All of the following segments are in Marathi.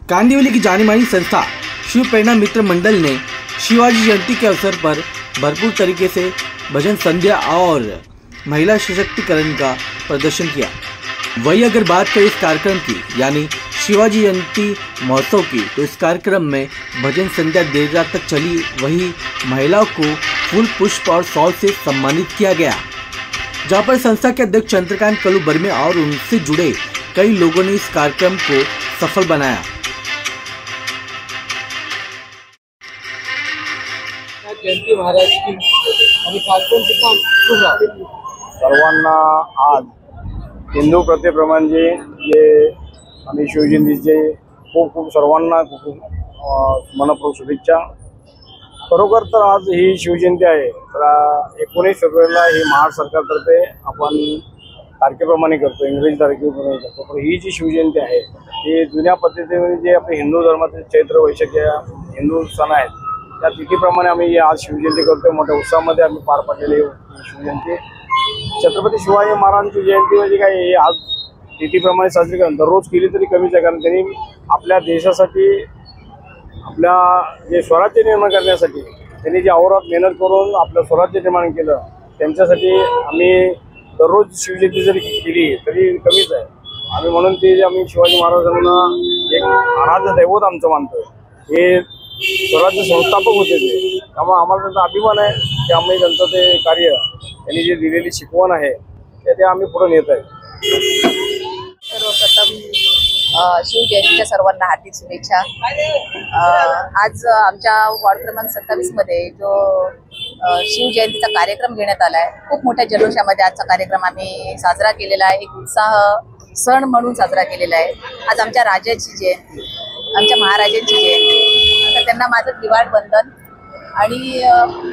कांदिवली की जानी मानी संस्था शिव प्रेरणा मित्र मंडल ने शिवाजी जयंती के अवसर पर भरपूर तरीके से भजन संध्या और महिला सशक्तिकरण का प्रदर्शन किया। वही अगर बात करें इस कार्यक्रम की यानी शिवाजी जयंती महोत्सव की, तो इस कार्यक्रम में भजन संध्या देर रात तक चली। वही महिलाओं को फूल पुष्प और शॉल से सम्मानित किया गया, जहां पर संस्था के अध्यक्ष चंद्रकांत कलू बर्मे और उनसे जुड़े कई लोगों ने इस कार्यक्रम को सफल बनाया। जयंती महाराज की आणि कार्यक्रम कितना उत्सुक आहे। सर्वांना आज हिंदू प्रथेप्रमाणे जे आम्ही शिवजयंतीचे खूप खूप सर्वांना खूप मनपूर्वक शुभेच्छा। खरोखर तर आज ही शिवजयंती आहे, तर 19 फेब्रुवारीला ही महाराष्ट्र सरकारतर्फे आपण तारखेप्रमाणे करतो, इंग्रजी तारखेप्रमाणे करतो। पण ही जी शिवजयंती आहे ही जुन्या पद्धतीने जे आपले हिंदू धर्माचे चैत्र वैशाख या हिंदू सण आहेत त्या तिथीप्रमाणे आम्ही आज शिवजयंती करतो। मोठ्या उत्साहामध्ये आम्ही पार पाडलेली शिवजयंती छत्रपती शिवाजी महाराजांची जयंती म्हणजे काय, हे आज तिथीप्रमाणे साजरी करून दररोज केली तरी कमीच आहे, कारण त्यांनी आपल्या देशासाठी आपल्या जे स्वराज्य निर्माण करण्यासाठी त्यांनी जे अहोरात्र मेहनत करून आपलं स्वराज्य निर्माण केलं, त्यांच्यासाठी आम्ही दररोज शिवजयंती जरी केली तरी कमीच आहे। आम्ही म्हणून ते आम्ही शिवाजी महाराजांना एक आराध्य दैवत आमचं मानतो। हे स्वराज्य संस्थापक होते ते, त्यामुळे आम्हाला त्यांचा अभिमान आहे की आम्ही त्यांचं ते कार्य त्यांनी जे दिलेली शिकवण आहे ते आम्ही पुढे नेत आहे। सर्वप्रथम शिवजयंतीच्या सर्वांना हार्दिक शुभेच्छा। आज आमच्या वॉर्ड क्रमांक 27 मध्ये जो शिवजयंतीचा कार्यक्रम घेण्यात आला आहे, खूप मोठ्या जल्लोषामध्ये आजचा कार्यक्रम आम्ही साजरा केलेला आहे। एक उत्साह सण म्हणून साजरा केलेला आहे। आज आमच्या राजाची जयंती, आमच्या महाराजांची जयंती, तर त्यांना माझं दिवाळ वंदन। आणि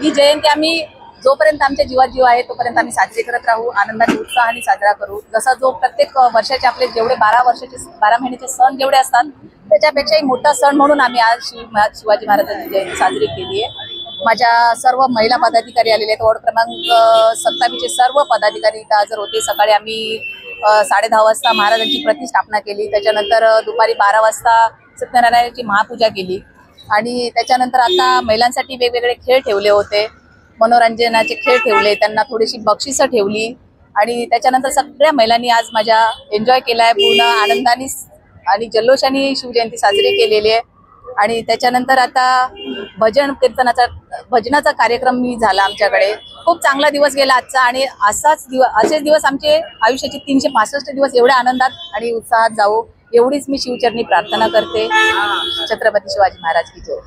ही जयंती आम्ही जोपर्यंत आमच्या जीवात जीव आहे तोपर्यंत आम्ही साजरी करत राहू, आनंदाने उत्साहाने साजरा करू। जसा जो प्रत्येक वर्षाचे आपले जेवढे 12 महिन्याचे सण जेवढे असतात त्याच्यापेक्षाही मोठा सण म्हणून आम्ही आज शिवाजी महाराजांची जयंती साजरी केली आहे। माझ्या सर्व महिला पदाधिकारी आलेले आहेत। वॉर्ड क्रमांक 27चे सर्व पदाधिकारी इथं हजर होते। सकाळी आम्ही 10:30 वाजता महाराजांची प्रतिष्ठापना केली, त्याच्यानंतर दुपारी 12 वाजता सत्यनारायणाची महापूजा केली आणि त्याच्यानंतर आता महिलांसाठी वेगवेगळे खेळ ठेवले होते, मनोरंजनाचे खेळ ठेवले, त्यांना थोडीशी बक्षिसं ठेवली आणि त्याच्यानंतर सगळ्या महिलांनी आज माझ्या एन्जॉय केला आहे। पूर्ण आनंदाने आणि जल्लोषाने शिवजयंती साजरी केलेली आहे। आणि त्याच्यानंतर आता भजनाचा कार्यक्रम झाला आमच्याकडे। खूप चांगला दिवस गेला आजचा आणि असेच दिवस आमचे आयुष्याचे 365 दिवस एवढ्या आनंदात आणि उत्साहात जावो, एवढीच मी शिवचरणी प्रार्थना करते। छत्रपती शिवाजी महाराज की जय।